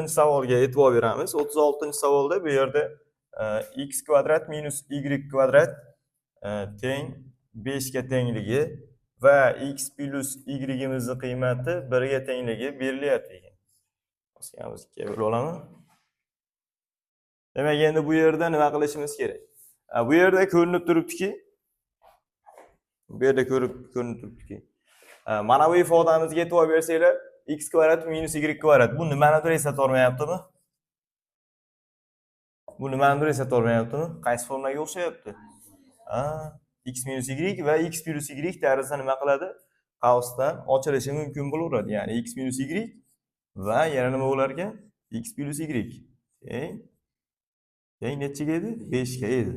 savolga e'tibor beramiz. 36-savolda bu yerda x kvadrat minus y kvadrat teng 5 ga tengligi va x plus y'imizning qiymati 1 ga tengligi berilyapti ekan. Biz 2 ga bo'lib olamiz. Demak, endi bu yerda nima qilishimiz kerak? Bu yerda ko'rinib turibdiki, mana bu ifodamizga e'tibor bersanglar, x kvadrat minus y kvadrat. Bu nimanidir eslatib olmayaptimi? Bu nimanidir eslatib olmayaptimi? Qaysi formulaga o'xshayapti? X minus y va x plus y ta'rifida nima qiladi? Qavsdan ochilishi mumkin bo'laveradi. Ya'ni x minus y va yana nima bo'lar ekan? X plus y. Teng nechaga edi? 5 ga edi.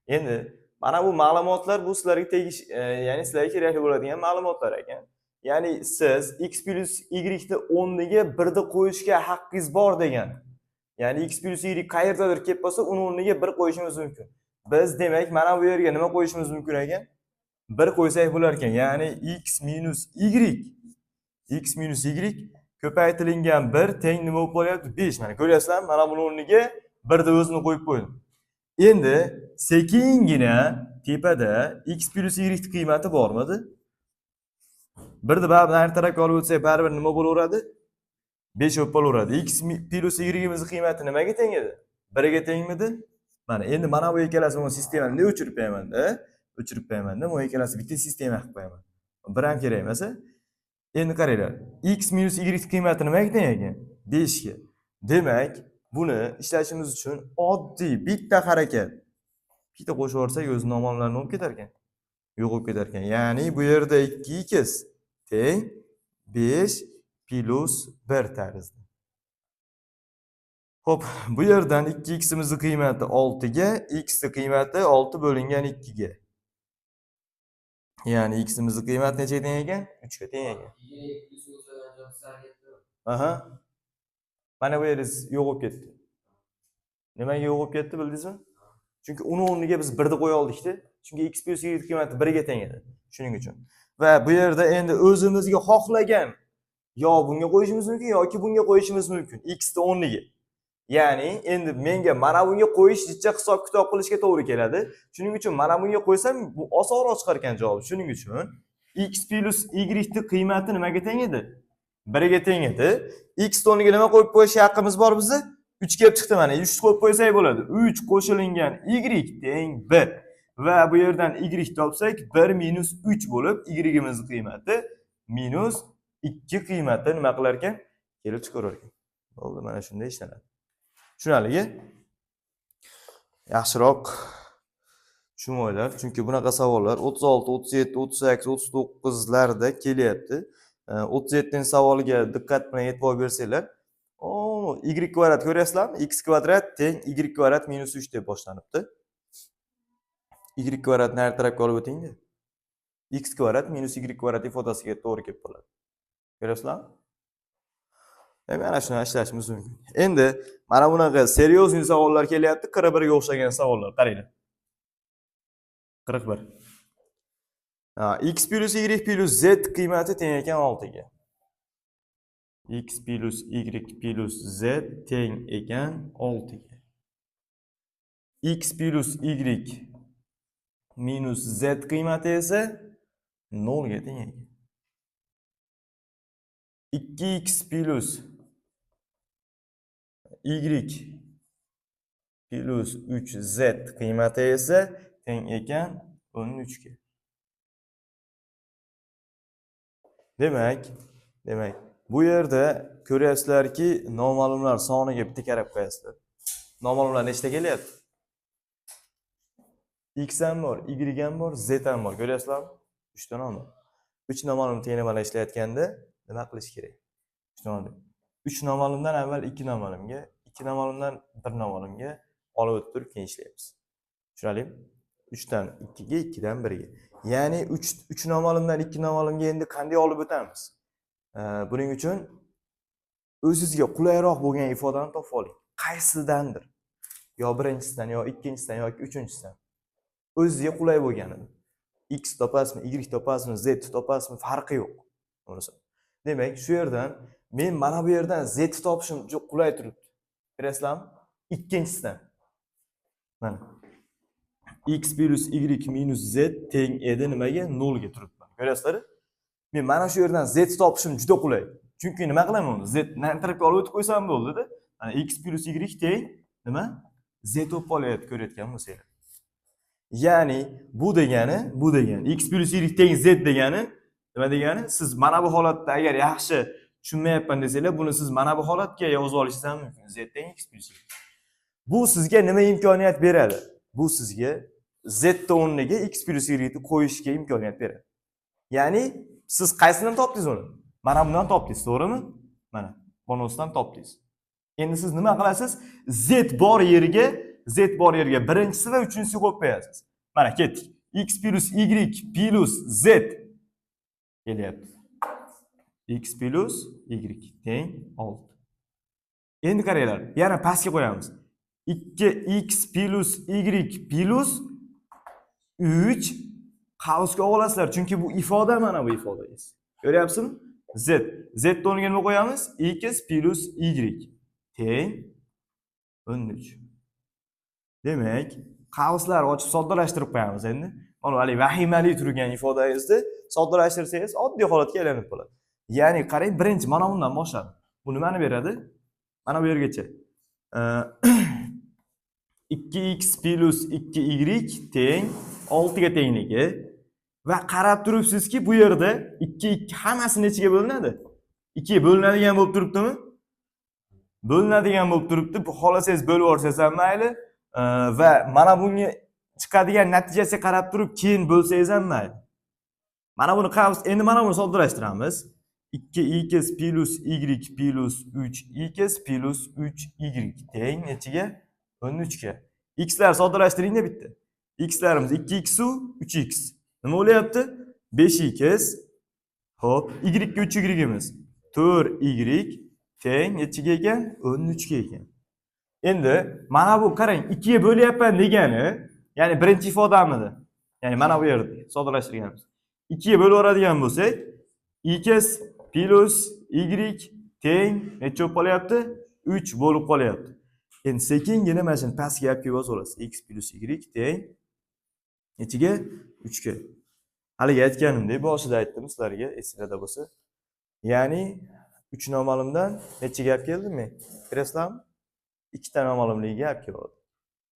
Endi mana bu ma'lumotlar bu sizlarga tegish, ya'ni sizlarga kerakli bo'ladigan ma'lumotlar ekan. Ya'ni siz x plus y ni 10 ga 1 da qo'yishga haqqingiz bor degan. Ya'ni x plus y qayerdadir kelib qolsa, uni o'rniga 1 qo'yishimiz mumkin. Biz demak mana bu yerga nima qo'yishimiz mumkin ekan? 1 qo'ysak bo'lar ekan. Ya'ni x minus y ko'paytirilgan 1 teng nima bo'lib qolyapti? 5. Mana ko'ryapsizlarmi? Mana buni o'rniga 1 da o'zini qo'yib qo'ydim. Endi sekingina tepada x plus y qiymati bormidi? 1 da baribir har tarafga olib o'tsak, baribir nima bo'laveradi? 5 bo'lib qolaveradi. X plus y'imizning qiymati nimaga teng edi? 1 ga tengmidi? Mana endi mana bu ikkalasi bu sistemani o'chirib qo'yaman-da. Bu ikkalasi bitta sistema qilib qo'yaman. Bir ham kerak emas. Endi qaranglar. X minus y qiymati nimaga teng ekan? 5 ga. Demak, buni ishlashimiz uchun oddiy bitta harakat. Bitta qo'shib yuborsak, o'z nomalarini olib ketar ekan. Yo'q bo'lib ketar ekan. Ya'ni bu yerda 2x teng 5 plus 1 tarzida. Xo'p, bu yerdan 2x'imizning qiymati 6 ga, x'ning qiymati 6 bo'lingan 2 ga. Ya'ni x'imizning qiymati nechaga teng ekan? 3 ga teng ekan. Mana bu yeringiz yo'q bo'lib ketdi. Nimaga yo'q bo'lib ketdi, bildingizmi? Chunki uni o'rniga biz 1 da qo'ya oldik-da. Chunki x plus y qiymati 1 ga teng edi. Shuning uchun. Va bu yerda endi o'zimizga xohlagan yo bunga qo'yishimiz mumkin yoki bunga qo'yishimiz mumkin. X ni o'rniga. Ya'ni endi menga mana bunga qo'yish jicha hisob-kitob qilishga to'g'ri keladi. Shuning uchun mana bunga qo'ysam, bu osonroq chiqar ekan javob. Shuning uchun x plus y ni qiymati nimaga teng edi? 1 ga teng edi. X ni o'rniga nima qo'yib qo'yish haqqimiz bor bizda? 3 kelib chiqdi mana. 3 qo'yib qo'ysak bo'ladi. 3 qo'shilingan y teng 1. Va bu yerdan y topsak 1 minus 3 bo'lib, y'imizning qiymati minus 2 qiymati nima qilar ekan? Kelib chiqarar ekan. Bo'ldi, mana shunday ishlanadi. Tushunarligi? Yaxshiroq tushuninglar, chunki bunaqa savollar 36, 37, 38, 39 larda kelyapti. 37-savolga diqqat bilan e'tibor bersanglar, y kvadrat ko'ryapsizlarmi? X kvadrat teng y kvadrat minus 3 deb boshlanibdi. Y kvadratni har tarafga olib o'tingda. X kvadrat minus y kvadrat ifodasiga to'g'ri kelib qoladi. Ko'ryapsizlarmi? Mana shuni ishlashimiz mumkin. Endi mana bunaqa seriozniy savollar kelyapti, 41 ga o'xshagan savollar. Qaranglar. 41. X plus y plus z qiymati teng ekan 6 ga. X plus y plus z teng ekan 6 ga. X plus y minus z qiymati esa 0 ga teng ekan. 2x plus y plus 3z qiymati esa teng ekan 13 ga. Demak, bu yerda ko'ryapsizlarki, noma'lumlar soniga bitta qarab qo'yasizlar. Noma'lumlar nechta kelyapti? X ham bor, y ham bor, z ham bor. Ko'ryapsizlarmi? 3 ta noma'lum. 3 noma'lum tenglamani ishlayotganda nima qilish kerak? 3 noma'lumdan avval 2 noma'lumga, 2 noma'lumdan 1 noma'lumga olib o'tib turib keyin ishlaymiz. Tushunarlimi? 3 dan 2 ga, 2 dan 1 ga. Ya'ni 3 noma'lumdan 2 noma'lumga endi qanday olib o'tamiz? Buning uchun o'zingizga qulayroq bo'lgan ifodani topib oling. Qaysidandir. Yo birinchisidan, yo ikkinchisidan yoki uchinchisidan. O'zingizga qulay bo'lganini. X topasizmi, y topasizmi, z topasizmi, farqi yo'q. Demak, shu yerdan Men mana bu yerdan z topishim juda qulay turibdi. Bilasizlarmi? Ikkinchisidan. Mana x plus y minus z teng edi nimaga? 0 ga turibdi. Ko'rasizlar? Men mana shu yerdan z topishim juda qulay. Chunki nima qilaman uni? Z nan tarafga olib o'tib qo'ysam bo'ldi-da. Mana x plus y teng nima? Z topib olyapti ko'rayotgan bo'lsanglar. Ya'ni bu degani x plus y teng z degani nima degani? Siz mana bu holatda agar yaxshi tushunmayapman desanglar, buni siz mana bu holatga yozib olishingiz ham mumkin. Z teng x plus y. Bu sizga nima imkoniyat beradi? Bu sizga z o'rniga x plus y ni qo'yishga imkoniyat beradi. Ya'ni siz qaysidan topdingiz uni? Mana bundan topdingiz, to'g'rimi? Mana bonusdan topdingiz. Endi siz nima qilasiz? Z bor yerga birinchisi va uchinchisi qo'yib qo'yasiz. Mana ketdik. X plus y plus z kelyapti. X plus y teng 6. Endi qaranglar, yana pastga qo'yamiz. 2x plus y plus 3 qavsga olasizlar. Chunki bu ifoda mana bu ifodangiz. Ko'ryapsizmi? Z o'rniga nima qo'yamiz? X plus y teng 13. Demak, qavslar ochib soddalashtirib qo'yamiz endi. Mana hali vahimali turgan ifodangizni soddalashtirsangiz oddiy holatga aylanib qoladi. Ya'ni qarang, birinchi mana bundan boshlab. Bu nimani beradi? Mana bu yergacha. 2x plus 2y teng 6 ga tengligi va qarab turibsizki, bu yerda 2 hammasi nechiga bo'linadi? 2 ga bo'linadigan bo'lib turibdimi? Bo'linadigan bo'lib turibdi. Bu xolasangiz bo'lib yuborsangiz ham mayli. Va mana bunga chiqadigan natijasiga qarab turib keyin bo'lsangiz ham mayli. Mana buni qavs, endi mana buni soddalashtiramiz. 2x plus y plus 3x plus 3y teng nechiga? 13 ga. X'lar soddalashtiringda bitta. X'larimiz 2x u 3x. Nima bo'lyapti? 5x. Xo'p, y ga 3y'imiz 4y teng nechiga ekan? 13 ga ekan. Endi mana bu qarang, 2 ga bo'lyapman degani, ya'ni birinchi ifodamidi. Ya'ni mana bu yerda soddalashtirganmiz. 2 ga bo'lib o'radigan bo'lsak, x plus y teng necha bo'lib qolyapti? 3 bo'lib qolyapti. Endi sekingina mana shuni pastga olib yozib olasiz. X plus y teng nechiga? 3 ga. Haliga aytganimdek, boshida aytdim sizlarga, esingizda bo'lsa. Ya'ni 3 noma'lumdan nechaga olib keldim men? Bilasizlarmi? 2 ta noma'lumligiga olib keldim.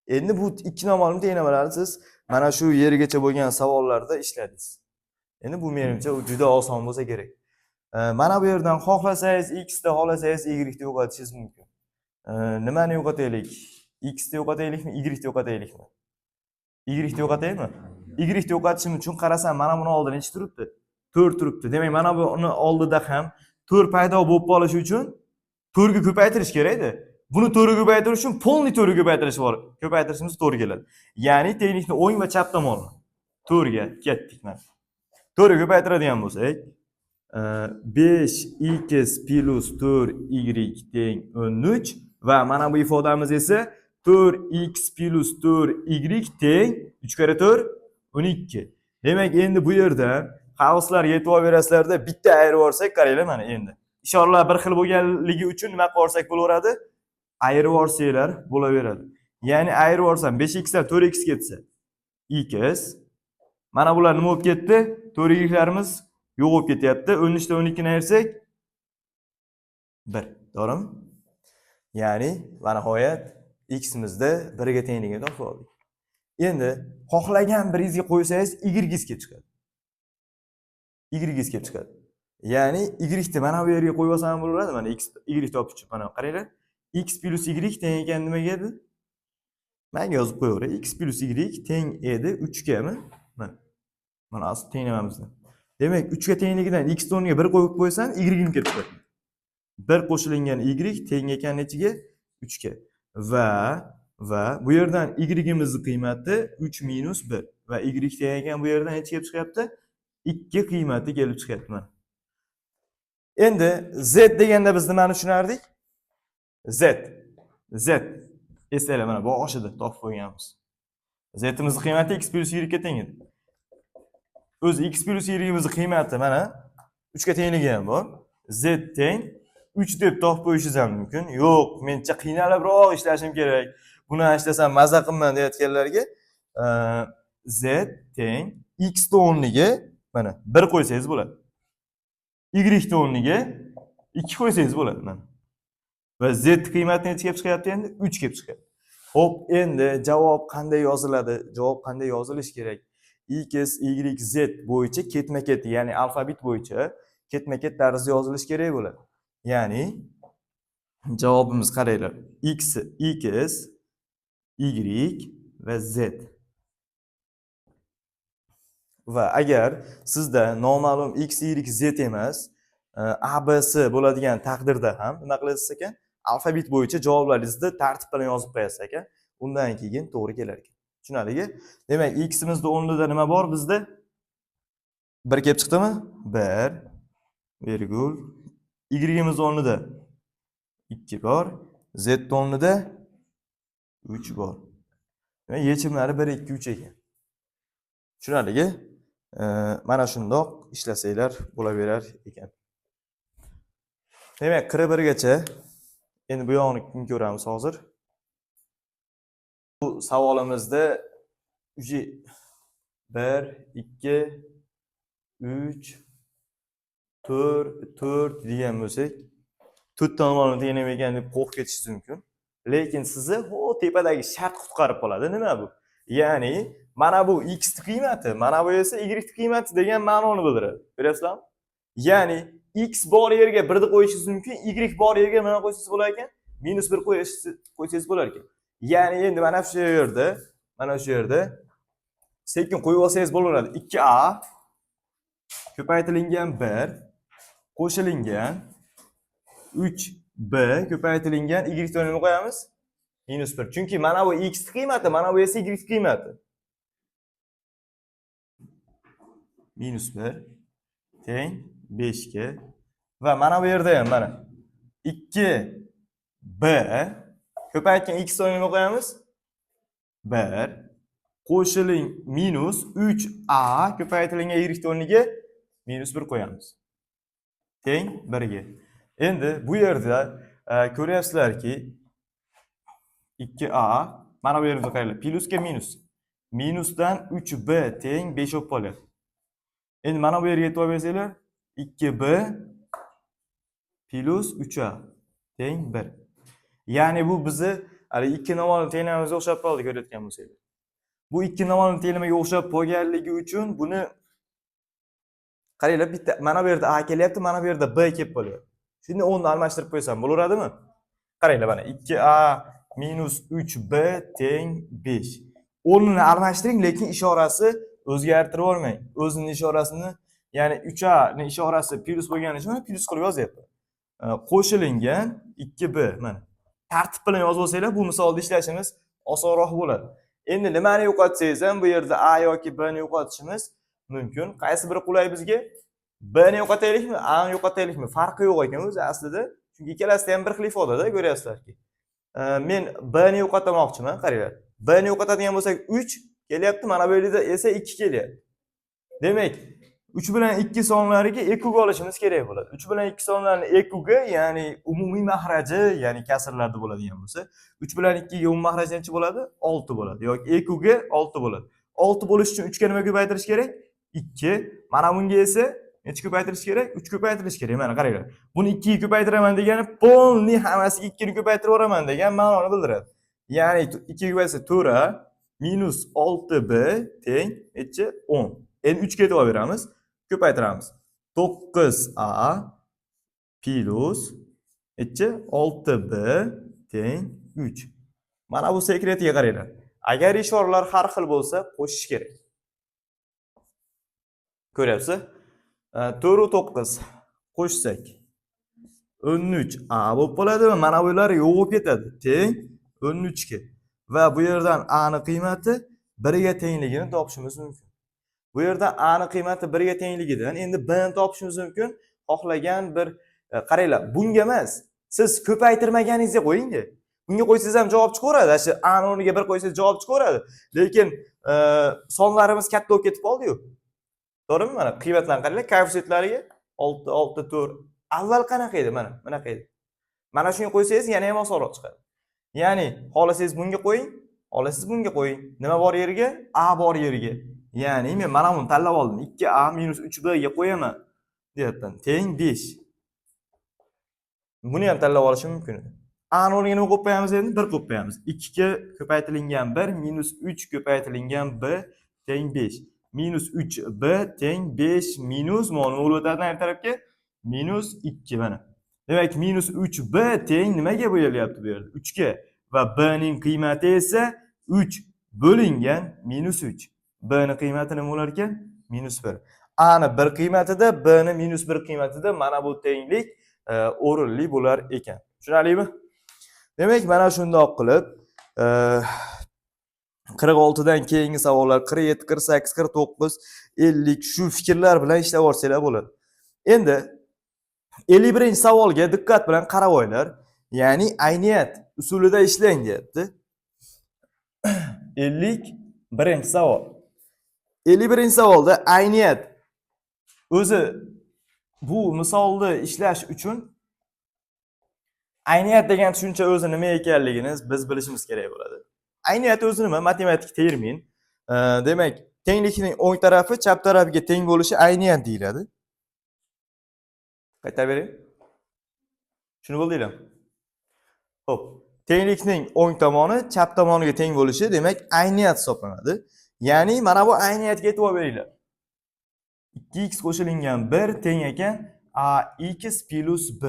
Endi bu 2 noma'lum tenglarni siz mana shu yergacha bo'lgan savollarda ishladingiz. Endi bu menimcha juda oson bo'lsa kerak. Mana bu yerdan xohlasangiz x da, xohlasangiz y da yo'qotishingiz mumkin. Nimani yo'qotaylik? X da yo'qotaylikmi, y da yo'qotaylikmi? Y da yo'qotaymi? Y da yo'qotishim uchun qarasam, mana buni oldida necha turibdi? 4 turibdi. Demak, mana buni oldida ham 4 paydo bo'lib qolishi uchun 4 ga ko'paytirish kerak-da. Buni 4 ga ko'paytirish uchun polni 4 ga ko'paytirish bor. Ko'paytirishimiz to'g'ri keladi. Ya'ni tenglikni o'ng va chap tomoni 4 ga ketdik mana. 4 ga ko'paytiradigan bo'lsak, 5x plus 4y teng 13 va mana bu ifodamiz esa 4x plus 4y teng 3 kare 4 12. Demak, endi bu yerda qavslar yetib olaverasizlarda bitta ayirib olsak, qaranglar mana endi. Ishoralar bir xil bo'lganligi uchun nima qilsak bo'laveradi? Ayirib olsanglar bo'laveradi. Ya'ni ayirib olsam 5x dan 4x ketsa, x. Mana bular nima bo'lib ketdi? 4y'larimiz yo'q bo'lib ketyapti. 13 dan 12 ni ayirsak 1, to'g'rimi? Ya'ni va nihoyat x'imizda 1 ga tengligini topib oldik. Endi xohlagan biringizga qo'ysangiz y'giz kelib chiqadi. Y'giz kelib chiqadi. Ya'ni y ni mana bu yerga qo'yib olsam bo'laveradi. Mana x y topish, mana qaranglar. X plus y teng ekan nimaga edi? Menga yozib qo'yaver. X plus y teng edi 3 gami? Mana asl tenglamamizda. Demak, 3 ga tengligidan x o'rniga 1 qo'yib qo'ysam, y ni kelib chiqadi. 1 qo'shilgan y teng ekan nechiga? 3 ga. Va bu yerdan y'imizning qiymati 3 minus 1 va y teng ekan bu yerdan necha kelib chiqyapti? 2 qiymati kelib chiqyapti mana. Endi z deganda biz nimani tushunardik? Z. Esinglar mana boshida topib qo'yganmiz. Z'imizning qiymati x plus y ga teng edi. O'zi x plus y'imizning qiymati mana 3 ga tengligi ham bor. Z teng 3 deb topib qo'yishingiz ham mumkin. Yo'q, mencha qiynalibroq ishlashim kerak. Buni ishlasam maza qilmayman deyotganlarga z teng x ni o'rniga mana 1 qo'ysangiz bo'ladi. Y ni o'rniga 2 qo'ysangiz bo'ladi mana. Va z qiymati necha kelib chiqyapti endi? 3 kelib chiqyapti. Xo'p, endi javob qanday yoziladi? Javob qanday yozilishi kerak? X, Y, Z bo'yicha ketma-ket, ya'ni alfabet bo'yicha ketma-ket tarzda yozilishi kerak bo'ladi. Ya'ni javobimiz qaranglar. X, Y va Z. Va agar sizda noma'lum X, Y, Z emas, A, B, S bo'ladigan taqdirda ham nima qilasiz ekan? Alfabet bo'yicha javoblaringizni tartib bilan yozib qo'yasiz ekan. Undan keyin to'g'ri kelar ekan. Tushunarlimi? Demak, x imizning o'rnida nima bor bizda? 1 kelib chiqdimi? 1 virgul. Y imiz o'rnida 2 bor, z o'rnida 3 bor. Demak, yechimlari 1 2 3 ekan. Tushunarlimi? Mana shundoq ishlasanglar bo'laverar ekan. Demak, 41 gacha. Endi bu yo'qni ko'ramiz hozir. Bu savolimizda 1 2 3 4 degan bo'lsak, 4 tomonini tenglamaygan deb qo'rqib ketishingiz mumkin. Lekin sizni tepadagi shart qutqarib qoladi. Nima bu? Ya'ni mana bu x ni qiymati, mana bu esa y ni qiymati degan ma'noni bildiradi. Ko'ryapsizlarmi? Ya'ni x bor yerga 1 ni qo'yishingiz mumkin, y bor yerga nima qo'ysangiz bo'lar ekan? -1 qo'ysangiz bo'lar ekan. Ya'ni endi mana shu yerda sekin qo'yib olsangiz bo'laveradi. 2a ko'paytirilgan 1 qo'shilgan 3b ko'paytirilgan y ni nima qo'yamiz? -1. Chunki mana bu x ni qiymati, mana bu esa y ni qiymati. -1 teng 5 ga va mana bu yerda ham mana 2b ko'paytgan x ni nima qo'yamiz? 1 qo'shiling minus 3a ko'paytirilgan y o'rniga -1 qo'yamiz. Teng 1 ga. Endi bu yerda ko'ryapsizlarki 2a mana bu yerda qaranglar, plusga minus. Minusdan 3b teng 5 bo'lib qolyapti. Endi mana bu yerga yetib olsanglar 2b plus 3a teng 1. Ya'ni bu bizni hali 2 noma'lum tenglamamizga o'xshab qoldi, ko'rayotgan bo'lsangiz. Bu 2 noma'lum tenglamaga o'xshab qolganligi uchun buni qaranglar, bitta mana bu yerda a kelyapti, mana bu yerda b kelib qolyapti. Shuni o'rnini almashtirib qo'ysam bo'laveradimi? Qaranglar, mana 2a minus 3b teng 5. O'rnini almashtiring, lekin ishorasi o'zgartirib olmang. O'zining ishorasini, ya'ni 3a ning ishorasi plus bo'lgani uchun plus qilib yozyapman. Qo'shilingan 2b mana. Tartib bilan yozib olsanglar, bu misolda ishlashimiz osonroq bo'ladi. Endi nimani yo'qotsangiz ham bu yerda a yoki b ni yo'qotishimiz mumkin. Qaysi biri qulay bizga? B ni yo'qotaylikmi, a ni yo'qotaylikmi? Farqi yo'q ekan o'zi aslida. Chunki ikkalasida ham bir xil ifodada, ko'ryapsizlarki. Men b ni yo'qotmoqchiman, qaranglar. B ni yo'qotadigan bo'lsak 3 kelyapti, mana bu yerda esa 2 kelyapti. Demak, 3 bilan 2 sonlariga ekug olishimiz kerak bo'ladi. 3 bilan 2 sonlarni ekugi, ya'ni umumiy mahraji, ya'ni kasrlarda bo'ladigan bo'lsa, 3 bilan 2 ga umumiy mahraj necha bo'ladi? 6 bo'ladi yoki ekugi 6 bo'ladi. 6 bo'lish uchun 3 ga nima ko'paytirish kerak? 2. Mana bunga esa necha ko'paytirish kerak? 3 ko'paytirish kerak. Mana qaranglar. Buni 2 ga ko'paytiraman degani polni hammasiga 2 ni ko'paytirib yuboraman degan ma'noni bildiradi. Ya'ni 2 ga ko'paysa 4a minus 6b teng necha? 10. Endi 3 ga yetib beramiz. Ko'paytiramiz. 9a plus 6b teng 3. Mana bu sekretiga qaranglar. Agar ishoralar har xil bo'lsa, qo'shish kerak. Ko'ryapsiz? 4 u 9 qo'shsak 13a bo'lib qoladi va mana bular yo'q bo'lib ketadi. Teng 13 ga. Va bu yerdan a ni qiymati 1 ga tengligini topishimiz mumkin. Bu yerda a ni qiymati 1 ga tengligidan endi b ni topishimiz mumkin. Xohlagan bir qaranglar, bunga emas, siz ko'paytirmaganingizga qo'ying-da. Bunga qo'ysangiz ham javob chiqaveradi. Shu a ni o'rniga 1 qo'ysangiz javob chiqaveradi. Lekin sonlarimiz katta bo'lib ketib qoldi-yu. To'g'rimi? Mana qiymatlarni qaranglar, koeffitsentlariga 6 6 4 Avval qanaqa edi? Mana bunaqa edi. Mana shunga qo'ysangiz yana ham osonroq chiqadi. Ya'ni, xohlasangiz bunga qo'ying, xohlasangiz bunga qo'ying. Nima bor yerga? A bor yerga. Ya'ni men mana buni tanlab oldim. 2a - 3b ga qo'yaman, deyapman. Teng 5. Buni ham tanlab olishim mumkin edi. A ni o'rniga nima qo'yib qo'yamiz endi? 1 qo'yib qo'yamiz. 2 ga ko'paytirilgan 1 - 3 ko'paytirilgan b teng 5. -3b teng 5 minus mana bo'lib o'tadi har tarafga -2 mana. Demak, -3b teng nimaga bo'lyapti bu yerda? 3 ga va b ning qiymati esa 3 bo'lingan -3. B ning qiymati nima bo'lar ekan? -1. A ni 1 qiymatida, B ni -1 qiymatida mana bu tenglik o'rinli bo'lar ekan. Tushunarlimi? Demak, mana shundoq qilib 46 dan keyingi savollar 47, 48, 49, 50 shu fikrlar bilan ishlab olsanglar bo'ladi. Endi 51-savolga diqqat bilan qarab olinglar. Ya'ni ayniyat usulida ishlang deyapti. 51-savol. 51-savolda ayniyat o'zi bu misolni ishlash uchun ayniyat degan tushuncha o'zi nima ekanligini biz bilishimiz kerak bo'ladi. Ayniyat o'zi nima? Matematik termin. Demak, tenglikning o'ng tarafi chap tarafiga teng bo'lishi ayniyat deyiladi. Qaytarib bering. Shuni bildinglarmi? Xo'p, tenglikning o'ng tomoni chap tomoniga teng bo'lishi demak ayniyat hisoblanadi. Ya'ni mana bu ayniyatga e'tibor beringlar. 2x qo'shilgan 1 teng ekan ax plus b.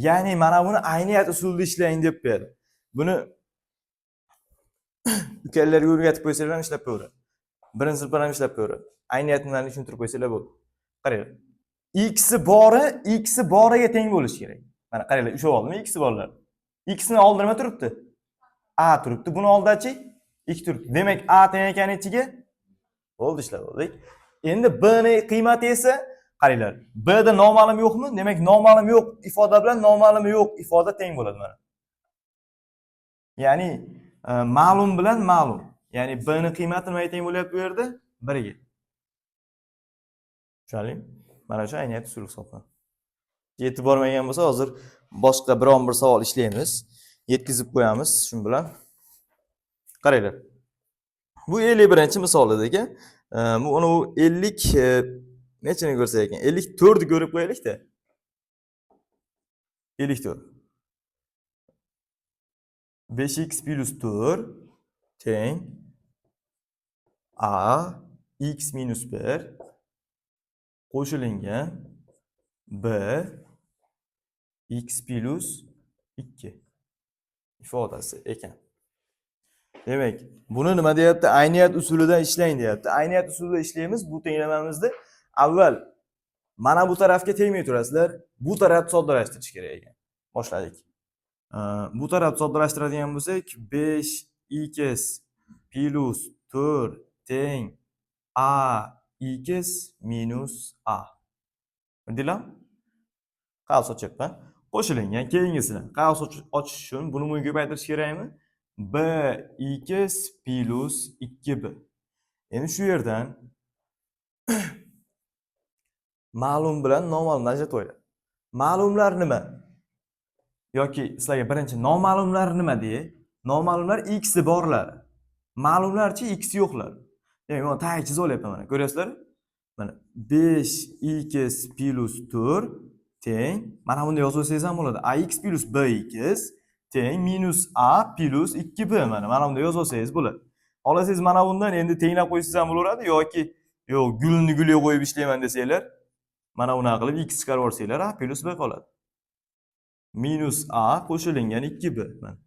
Ya'ni mana buni ayniyat usulida ishlang deb berdi. Buni ukalarga o'rgatib qo'ysanglar ishlab ko'radi. Birinchi sinfdan ham ishlab ko'radi. Ayniyatlarni tushuntirib qo'ysanglar bo'ldi. Qaranglar. X boriga teng bo'lishi kerak. Mana qaranglar, ushlab oldim x borlar. X ni oldida nima turibdi? A turibdi. Buni oldidachi x turibdi. Demak, a teng ekan ichiga bo'ldi, ishlab oldik. Endi b ning qiymati esa qaranglar. B da noma'lum yo'qmi? Demak, noma'lum yo'q ifoda bilan noma'lum yo'q ifoda teng bo'ladi mana. Ya'ni ma'lum bilan ma'lum. Ya'ni b ning qiymati nimaga teng bo'lyapti bu yerda? 1 ga. Tushunarlimi? Mana shu ayniyat usuli hisoblanadi. Yetib bormagan bo'lsa, hozir boshqa biron bir savol ishlaymiz. Yetkazib qo'yamiz shun bilan. Qaranglar. Bu 51-misol edi. Bu uni 50 nechini ko'rsak ekan? 54 ni ko'rib qo'yaylik-da. 54. 5x plus 4 teng a x minus 1 qo'shilgan b x plus 2 ifodasi ekan. Demak, buni nima deyapti? Ayniyat usulidan ishlang deyapti. Ayniyat usulida ishlaymiz. Bu tenglamamizni avval mana bu tarafga tengmay turasizlar. Bu tarafni soddalashtirish kerak ekan. Boshladik. Bu tarafni soddalashtiradigan bo'lsak, 5x plus 4 teng ax minus a. Bildinglarmi? Qavs ochyapman. Qo'shilgan keyingisini qavs ochish uchun buni bunga ko'paytirish kerakmi? bx plus 2b. Endi shu yerdan ma'lum bilan noma'lumni ajratib qo'yinglar. Ma'lumlar nima? Yoki sizlarga birinchi noma'lumlar nima deya? Noma'lumlar x borlar. Ma'lumlarchi x yo'qlar. Demak, men tag chizib olyapman mana. Ko'ryapsizlar? Mana 5x plus 4 teng mana bunda yozib olsangiz ham bo'ladi. Ax plus bx teng minus a plus 2b mana bunda yozib olsangiz bo'ladi. Xohlasangiz mana bundan endi tenglab qo'ysangiz ham bo'laveradi yoki yo'q, gulni gulga qo'yib ishlayman desanglar, mana bunaqa qilib x chiqarib olsanglar a plus b qoladi. Minus a qo'shilgan 2b mana.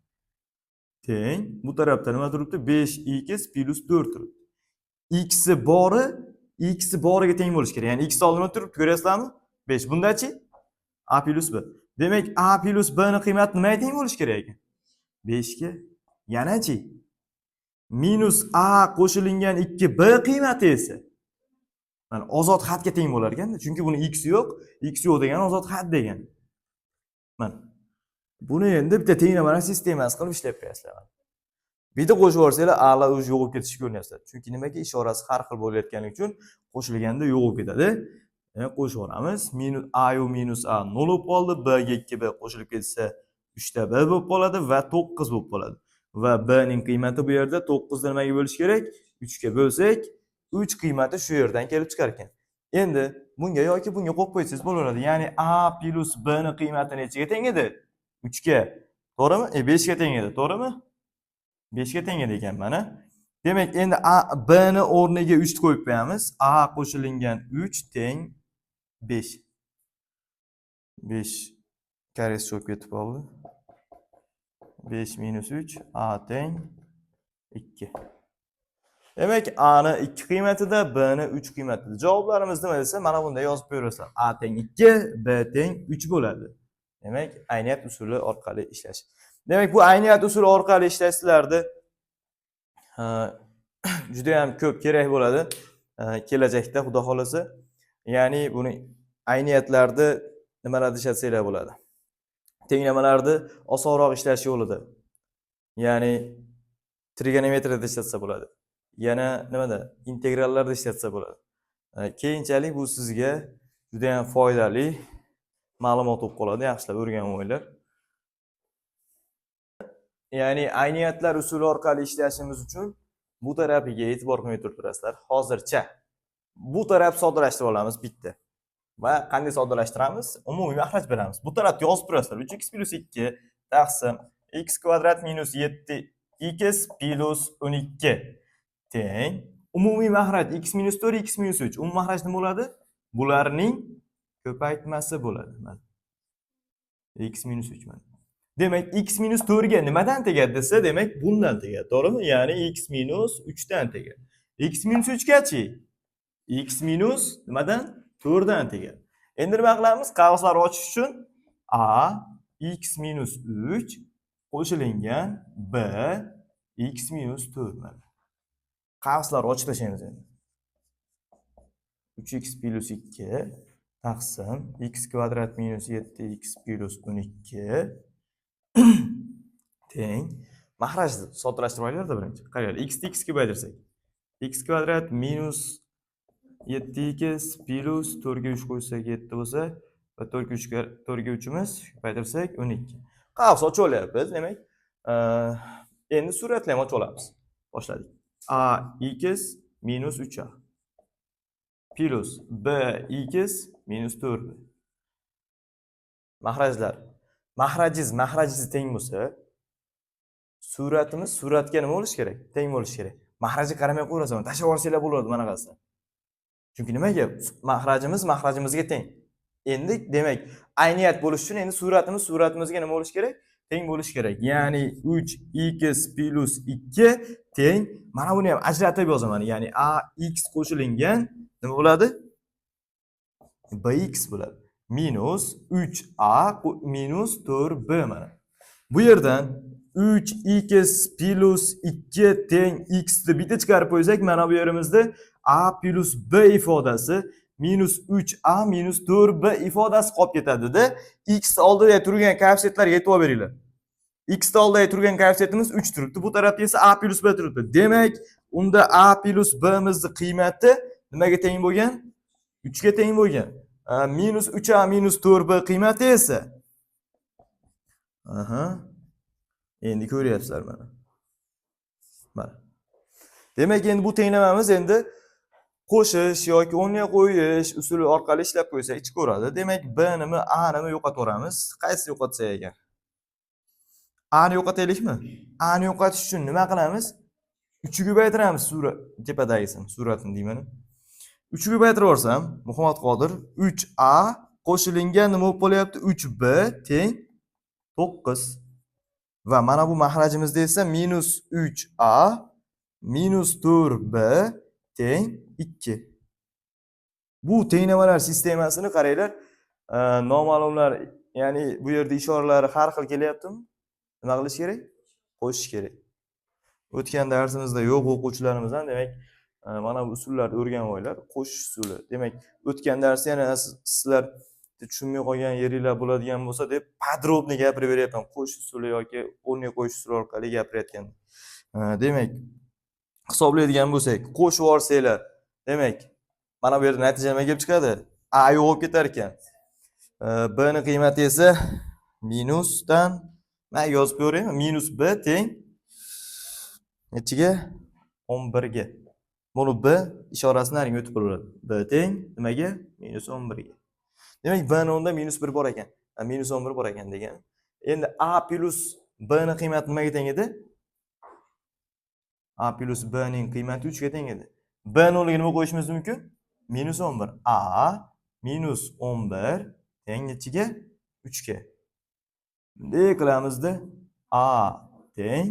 Teng bu tarafda nima turibdi? 5x plus 4 turibdi. X boriga teng bo'lishi kerak. Ya'ni x oldida nima turibdi? Ko'ryapsizlarmi? 5. Bundachi a plus b. Demak, a plus b ning qiymati nimaga teng bo'lishi kerak ekan? 5 ga. Yanachi minus a qo'shilgan 2b qiymati esa mana ozod xatga teng bo'lar ekan, chunki buni x yo'q degani ozod xat degani. Mana buni endi bitta tenglamalar sistemasi qilib ishlab qo'yasizlar. Bitta qo'shib yuborsanglar, a'lo o'zi yo'qolib ketishi ko'ryapsizlar. Chunki nimaga ishorasi har xil bo'layotganligi uchun qo'shilganda yo'qolib ketadi. Demak, qo'shib olamiz. Minus a yu minus a 0 bo'lib qoldi. B ga 2b qo'shilib ketsa 3ta b bo'lib qoladi va 9 bo'lib qoladi. Va b ning qiymati bu yerda 9 ni nimaga bo'lish kerak? 3 ga bo'lsak, 3 qiymati shu yerdan kelib chiqar ekan. Endi bunga yoki bunga qo'yib qo'ysangiz bo'laveradi. Ya'ni a plus b ning qiymati nechaga teng edi? 3 ga. To'g'rimi? 5 ga teng edi, to'g'rimi? 5 ga teng edi ekan mana. Demak, endi b ni o'rniga 3 qo'yib qo'yamiz. A qo'shilingan 3 teng 5. 5 karesi cho'kib ketib qoldi. 5 minus 3 a teng 2. Demak, a ni 2 qiymatida, b ni 3 qiymatida. Javoblarimiz nima desa, mana bunda yozib qo'yaverasizlar. A teng 2, b teng 3 bo'ladi. Demak, ayniyat usuli orqali ishlash. Demak, bu ayniyat usuli orqali ishlashlarni juda ham ko'p kerak bo'ladi kelajakda, xudo xolasa. Ya'ni buni ayniyatlarda nimalarda ishlatsanglar bo'ladi? Tenglamalarni osonroq ishlash yo'lida. Ya'ni trigonometriyada ishlatsa bo'ladi. Yana nimada? Integrallarda ishlatsa bo'ladi. Keyinchalik bu sizga juda ham foydali ma'lumot bo'lib qoladi. Yaxshilab o'rganib olinglar. Ya'ni ayniyatlar usuli orqali ishlashimiz uchun bu tarafiga e'tibor qilmay turasizlar. Hozircha bu taraf soddalashtirib olamiz bitta. Va qanday soddalashtiramiz? Umumiy mahraj beramiz. Bu tarafga yozib turasizlar. 3x + 2 taqsim x² minus 7x plus 12 teng umumiy mahraj x minus 4 x minus 3. Umumiy mahraj nima bo'ladi? Bularning ko'paytmasi bo'ladi. X minus 3 mana. Demak, x minus 4 ga nimadan tegadi desa, demak bundan tegadi, to'g'rimi? Ya'ni x minus 3 dan tegadi. X minus 3 gachi? X minus nimadan? 4 dan tegadi. Endi nima qilamiz? Qavslar ochish uchun a x minus 3 qo'shilingan b x minus 4 mana. Qavslar ochib tashlaymiz endi. 3x plus 2 taqsim x² minus 7x plus 12 teng mahrajni soddalashtirib olaylik birinchi. Qarang, x ni x ga ko'paytirsak. x² minus 7x plus 4 ga 3 qo'ysak 7 bo'lsa va 4 ga 3 imiz ko'paytirsak 12. Qavs ochib olyapmiz, demak, endi suratni ham ochib olamiz. Boshladik. A x minus 3a plus b x minus 4b. Mahrajlar. Mahrajiz teng bo'lsa, suratimiz suratga nima bo'lish kerak? Teng bo'lish kerak. Mahrajga qaramay qo'yasizlar, tashlab yuborsanglar bo'ladi mana qilsa. Chunki nimaga? Mahrajimizga teng. Endi demak, ayniyat bo'lish uchun endi suratimizga nima bo'lish kerak? Teng bo'lish kerak. Ya'ni 3x plus 2 teng. Mana buni ham ajratib yozaman. Ya'ni ax qo'shilingan nima bo'ladi? bx bo'ladi. Minus 3a minus 4b mana. Bu yerdan 3x plus 2 teng x ni bitta chiqarib qo'ysak, mana bu yerimizda a plus b ifodasi minus 3a minus 4b ifodasi qolib ketadi-da. X oldida turgan koeffitsiyentlarga e'tibor beringlar. X oldida turgan koeffitsiyentimiz 3 turibdi. Bu tarafda esa a plus b turibdi. Demak, unda a plus b imizning qiymati nimaga teng bo'lgan? 3 ga teng bo'lgan. Minus 3a minus 4b qiymati esa endi ko'ryapsizlar mana. Mana. Demak, endi bu tenglamamiz endi qo'shish yoki o'rniga qo'yish usuli orqali ishlab qo'ysak chiqaveradi. Demak, b nimi, a nimi yo'qotib Qaysi yo'qotsak ekan? A ni yo'qotaylikmi? A ni yo'qotish uchun nima qilamiz? 3 ga ko'paytiramiz tepadagisini, suratni deyman. 3 ga ko'paytirib yuborsam, Muhammad Qodir 3a qo'shilingan nima bo'lib qolyapti? 3b teng 9. Va mana bu mahrajimizda esa minus 3a minus 4b teng 2. Bu tenglamalar sistemasini qaranglar. Noma'lumlar, ya'ni bu yerda ishoralari har xil kelyaptimi? Nima qilish kerak? Qo'shish kerak. O'tgan darsimizda yo'q o'quvchilarimizdan, demak, mana bu usullarni o'rganib olinglar. Qo'shish usuli. Demak, o'tgan darsda yana sizlar tushunmay qolgan yeringlar bo'ladigan bo'lsa deb podrobni gapirib beryapman. Qo'shish usuli yoki o'rniga qo'yish usuli orqali gapirayotgan. Demak, hisoblaydigan bo'lsak, qo'shib yuborsanglar, demak, mana bu yerda natija nima kelib chiqadi? a yo'qolib ketar ekan. B ning qiymati esa minusdan men yozib ko'raymi? Minus b teng nechiga? 11 ga. Buni b ishorasini nariga o'tib qo'yiladi. B teng nimaga? Minus 11 ga. Demak, b ning o'rnida minus 1 bor ekan. Minus 11 bor ekan degan. Endi a plus b ning qiymati nimaga teng edi? A plus b ning qiymati 3 ga teng edi. B nolga nima qo'yishimiz mumkin? Minus 11. A minus 11 teng nechiga? 3 ga. Bunday qilamizda A teng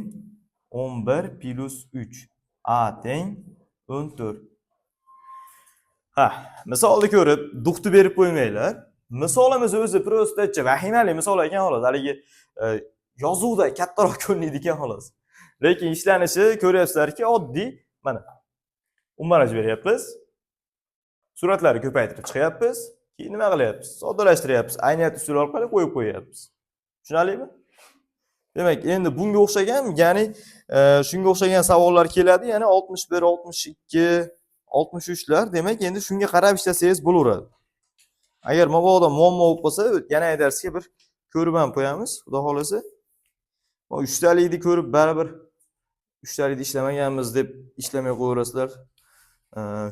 11 plus 3. A teng 14. Misolni ko'rib, duxni berib qo'ymanglar. Misolimiz o'zi prostacha vahimali misol ekan xolos. Haligi yozuvda kattaroq ko'rinadi ekan xolos. Lekin ishlanishi ko'ryapsizlarki, oddiy. Mana ummaraj beryapmiz. Suratlarni ko'paytirib chiqyapmiz. Keyin nima qilyapmiz? Soddalashtiryapmiz. Ayniyat usuli orqali qo'yib qo'yapmiz. Tushunarlimi? Demak, endi bunga o'xshagan, ya'ni shunga o'xshagan savollar keladi, ya'ni 61, 62, 63 lar. Demak, endi shunga qarab ishlasangiz bo'laveradi. Agar mabodo muammo bo'lib qolsa, yana darsga bir ko'rib ham qo'yamiz, xudo xolasa. 3 talikni ko'rib baribir 3 talikni ishlamaganmiz deb ishlamay qo'yaverasizlar.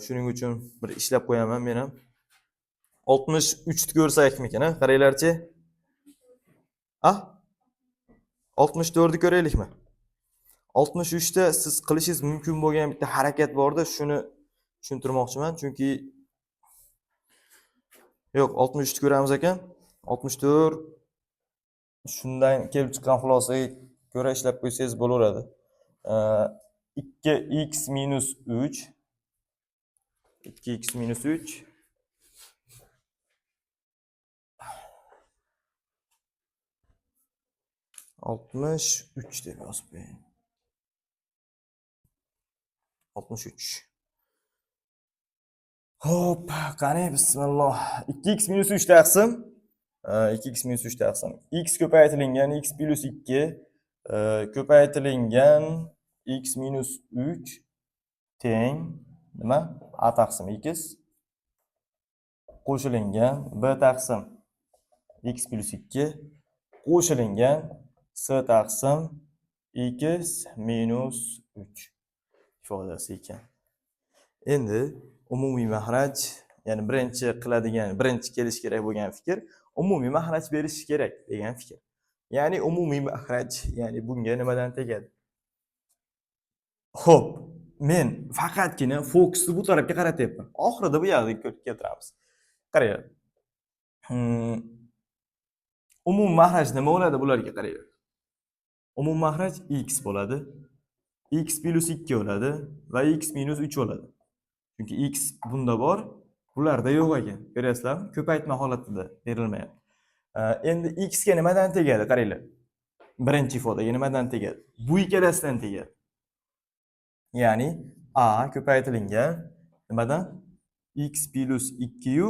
Shuning uchun bir ishlab qo'yaman men ham. 63 ni ko'rsakmikan, qaranglarchi. 64 ni ko'raylikmi? 63 da siz qilishingiz mumkin bo'lgan bitta harakat borda, shuni tushuntirmoqchiman, chunki yo'q, 63 ni ko'ramiz ekan. 64 shundan kelib chiqqan xulosaga ko'ra ishlab qo'ysangiz bo'laveradi. 2x minus 3 2x minus 3 63 deb yozib qo'ying. 63. Hop, qani bismillah. 2x minus 3 taqsim 2x minus 3 taqsim x ko'paytirilgan x plus 2 ko'paytirilgan x minus 3 teng nima? A taqsim x qo'shilingan b taqsim x plus 2 qo'shilingan s taqsim x minus 3 ifodasi ekan. Endi umumiy mahraj, ya'ni birinchi kelish kerak bo'lgan fikr umumiy mahraj berish kerak degan fikr. Ya'ni umumiy mahraj, ya'ni bunga nimadan tegadi? Xo'p, men faqatgina fokusni bu tarafga qaratyapman. Oxirida bu yerga keltiramiz. Qaranglar. Umumiy mahraj nima bo'ladi bularga qaranglar. Umumiy mahraj x bo'ladi. X plus 2 bo'ladi va x minus 3 bo'ladi. Chunki x bunda bor, bularda yo'q ekan. Ko'ryapsizlarmi? Ko'paytma holatida berilmayapti. Endi x ga nimadan tegadi? Qaranglar. Birinchi ifodaga nimadan tegadi? Bu ikkalasidan tegadi. Ya'ni a ko'paytirilgan nimadan? X plus 2 yu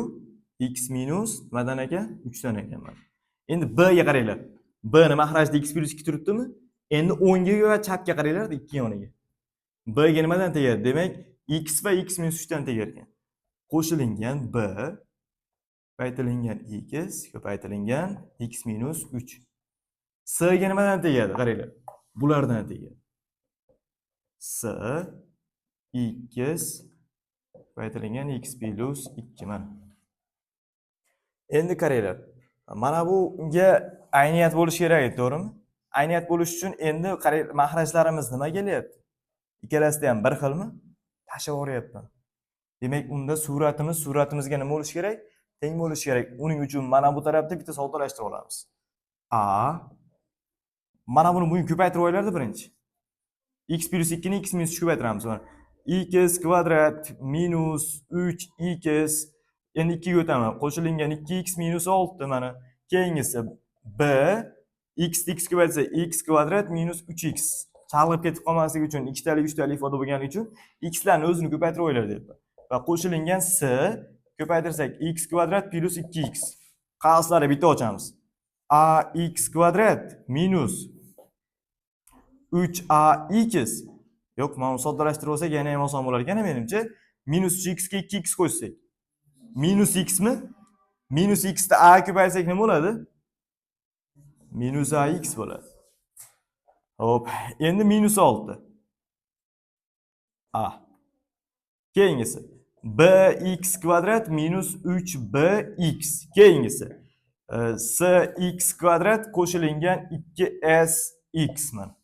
x minus nimadan ekan? 3 dan ekan mana. Endi b ga qaranglar. B ni mahrajda x plus 2 turibdimi? Endi o'ngga va chapga qaranglar, ikki yoniga. B ga nimadan tegadi? Demak, x va x minus 3 dan tegar ekan. Qo'shilingan b ko'paytirilgan x ko'paytirilgan x minus 3. S ga nimadan tegadi? Qaranglar. Bulardan tegadi. S x ko'paytirilgan x plus 2 mana. Endi qaranglar. Mana bunga ayniyat bo'lish kerak, to'g'rimi? Ayniyat bo'lish uchun endi mahrajlarimiz nima kelyapti? Ikkalasi ham bir xilmi? Tashib yuboryapman. Demak, unda suratimizga nima bo'lish kerak? Teng bo'lish kerak. Uning uchun mana bu tarafda bitta soddalashtirib olamiz. A mana buni ko'paytirib oylarda birinchi. X plus 2 ni x minus 3 ko'paytiramiz. Mana x kvadrat minus 3x endi 2 ga o'taman. Qo'shilingan 2x minus 6 mana. Keyingisi b x ko'paytirsa x kvadrat minus 3x. Chalg'ib ketib qolmasligi uchun ikkitalik, uchtalik ifoda bo'lgani uchun x larni o'zini ko'paytirib oylar deyapman. Va qo'shilingan s ko'paytirsak x kvadrat plus 2x. Qavslarni bitta ochamiz. ax kvadrat minus 3ax. Yo'q, mana soddalashtirib olsak yana ham oson bo'lar ekan menimcha. Minus 3x ga 2x qo'ysak. minus x mi? Minus x da a ko'paytirsak nima bo'ladi? Minus ax bo'ladi. Hop, endi minus 6. A. Keyingisi bx kvadrat minus 3bx. Keyingisi sx kvadrat qo'shilingan 2sx mana.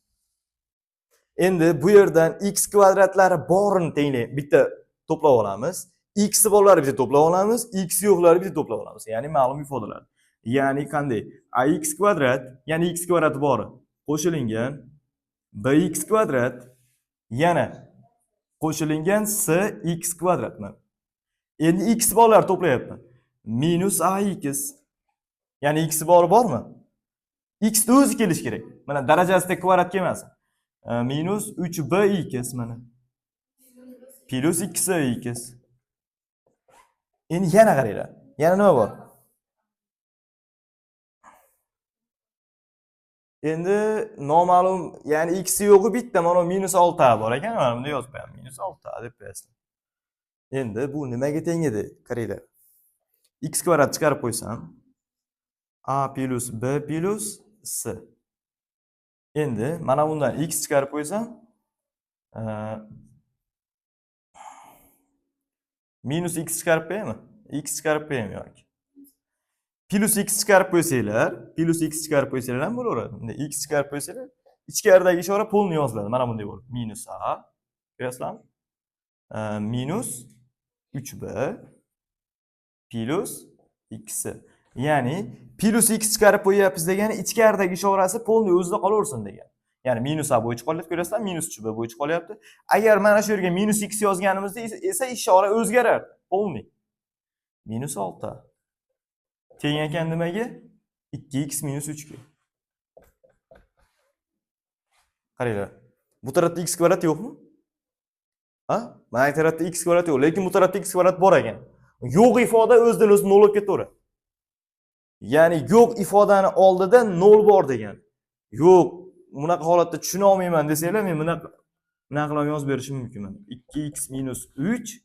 Endi bu yerdan x kvadratlari borini tenglaymiz. Bitta to'plab olamiz. X borlari bitta to'plab olamiz, x yo'qlari bitta to'plab olamiz. Ya'ni ma'lum ifodalar. Ya'ni qanday? Ax kvadrat, ya'ni x kvadrat bori qo'shilingan bx kvadrat yana qo'shilingan sx kvadrat mana. Endi x borlar to'playapman. Minus ax. Ya'ni x bori bormi? X da o'zi kelish kerak. Mana darajasida kvadrat kelmasin. Minus 3bx mana. Plus 2x. Endi yana qaranglar. Yana nima bor? Endi noma'lum, ya'ni x yo'g'i bitta, mana minus 6 bor ekan, mana bunda yozib qo'yaman. Minus 6 deb qo'yasizlar. Endi bu nimaga teng edi? Qaranglar. X kvadrat chiqarib qo'ysam, a plus b plus c. Endi mana bundan x chiqarib qo'ysam, minus x chiqarib qo'yaymi? X chiqarib qo'yaymi yoki? Plus x chiqarib qo'ysanglar, plus x chiqarib qo'ysanglar ham bo'laveradi. Endi x chiqarib qo'ysanglar, ichkaridagi ishora polni yoziladi. Mana bunday bo'ladi. Minus a, ko'rasizlarmi? Minus 3b plus x. Ya'ni plus x chiqarib qo'yapmiz degani ichkaridagi ishorasi polni o'zida qolaversin degan. Ya'ni minus a bo'yicha qolyapti, ko'rasizlar, minus 3b bo'yicha qolyapti. Agar mana shu yerga minus x yozganimizda esa ishora o'zgarardi, polni. Minus 6 teng ekan nimaga? 2x minus 3 ga. Qaranglar. Bu tarafda x kvadrat yo'qmi? Ha? Mana bu tarafda x kvadrat yo'q, lekin bu tarafda x kvadrat bor ekan. Yo'q ifoda o'zidan o'zi 0 bo'lib ketaveradi. Ya'ni yo'q ifodani oldida 0 bor degan. Yo'q, bunaqa holatda tushuna olmayman desanglar, men bunaqa qilib yozib berishim mumkin. 2x minus 3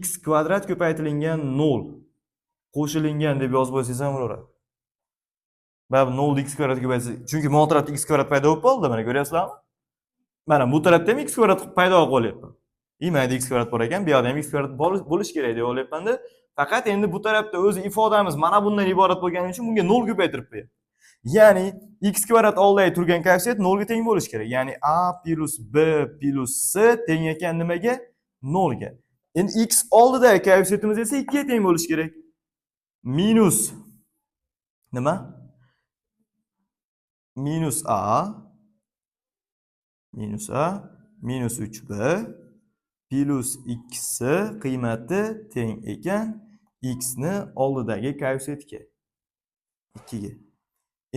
x kvadrat ko'paytirilgan 0 qo'shilingan deb yozib qo'ysangiz ham bo'laveradi. Mana 0 x kvadrat ko'paysa, chunki bu tarafda x kvadrat paydo bo'lib qoldi, mana ko'ryapsizlarmi? Mana bu tarafda ham x kvadrat paydo bo'lib qolyapti. Mayda x kvadrat bor ekan, bu yerda ham x kvadrat bo'lish kerak deb o'ylayapman-da. Faqat endi bu tarafda o'zi ifodamiz mana bundan iborat bo'lgani uchun bunga 0 ko'paytirib qo'yapti. Ya'ni x kvadrat oldidagi turgan koeffitsient 0 ga teng bo'lishi kerak. Ya'ni a plus b plus c teng ekan nimaga? 0 ga. Endi x oldidagi koeffitsiyentimiz esa 2 ga teng bo'lishi kerak. Minus nima? Minus a minus 3b plus 2c qiymati teng ekan x ni oldidagi koeffitsiyentga 2 ga.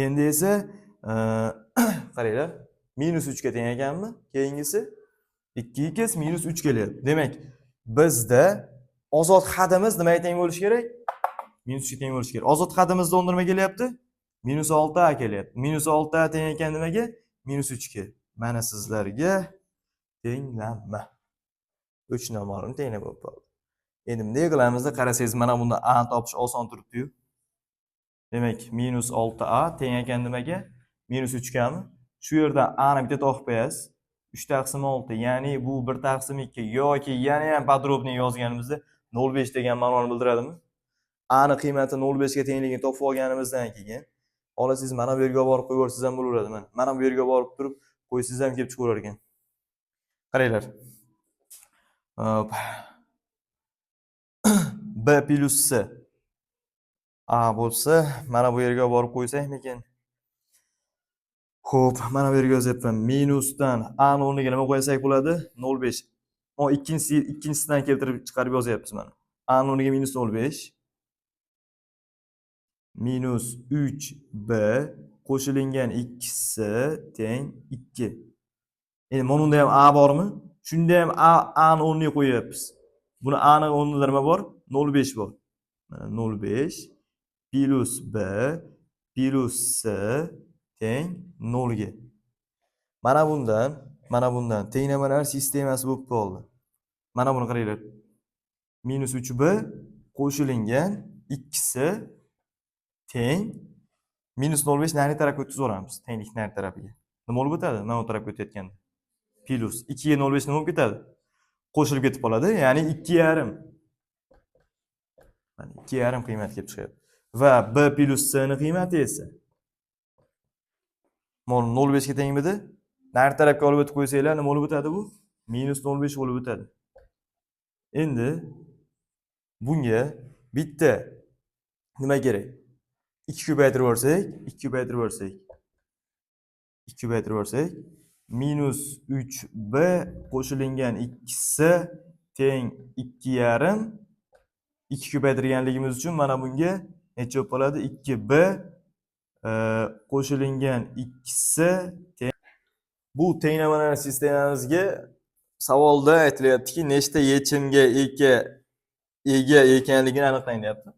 Endi esa qaranglar, minus 3 ga teng ekanmi? Keyingisi 2x minus 3 kelyapti. Demak, bizda ozod hadimiz nimaga teng bo'lishi kerak? Minus 3 ga teng bo'lishi kerak. Ozod hadimizda nima kelyapti? Minus 6a kelyapti. Minus 6a teng ekan nimaga? Minus 3 ga. Mana sizlarga tenglanma. 3 noma'lum tenglar bo'lib qoldi. Endi bunday qilamizda, qarasangiz mana bunda a topish oson turibdi-yu. Demak, minus 6a teng ekan nimaga? Minus 3 gami? Shu yerda a ni bitta topib qo'yasiz. 3 taqsim 6, ya'ni bu 1 taqsim 2 yoki yana ham podrobniy yozganimizda 0,5 degan ma'noni bildiradimi? A ni qiymati 0,5 ga tengligini topib olganimizdan keyin olasingiz mana bu yerga borib qo'yvorsangiz ham bo'laveradi. Mana bu yerga borib turib qo'ysangiz ham kelib chiqaverar ekan. Qaranglar. B plus C A bo'lsa, mana bu yerga borib qo'ysakmikin? Xo'p, mana bu yerga yozyapman. Minusdan A ni o'rniga nima qo'ysak bo'ladi? 0,5. O ikkinchisidan keltirib chiqarib yozyapmiz mana. A ni o'rniga minus 0,5 minus 3b qo'shilingan 2c teng 2. Endi mana bunda ham a bormi? Shunda ham a ni o'rniga qo'yapmiz. Buni a ni o'rnida nima bor? 0,5 bor. Mana 0,5 plus b plus c teng 0 ga. Mana bundan tenglamalar sistemasi bo'lib qoldi. Mana buni qaranglar. minus 3b qo'shilgan ikkisi teng minus 0,5 nari tarafga o'tkazaveramiz. Tenglik nari tarafiga. Nima bo'lib o'tadi? Mana bu tarafga o'tayotganda. Plus 2 ga 0,5 nima bo'lib ketadi? Qo'shilib ketib qoladi, ya'ni 2,5. Mana 2,5 qiymat kelib chiqadi. Va b plus c ning qiymati esa mana 0,5 ga tengmidi? Nari tarafga olib o'tib qo'ysanglar, nima bo'lib o'tadi bu? Minus 0,5 bo'lib o'tadi. Endi bunga bitta nima kerak? 2 ko'paytirib yuborsak, 2 ko'paytirib yuborsak, 2 ko'paytirib yuborsak, minus 3b qo'shilgan ikkisi teng 2,5. 2 ko'paytirganligimiz uchun mana bunga necha bo'lib qoladi? 2b qo'shilgan ikkisi teng. Bu tenglamalar sistemamizga savolda aytilyaptiki, nechta yechimga ega ekanligini aniqlang deyapti.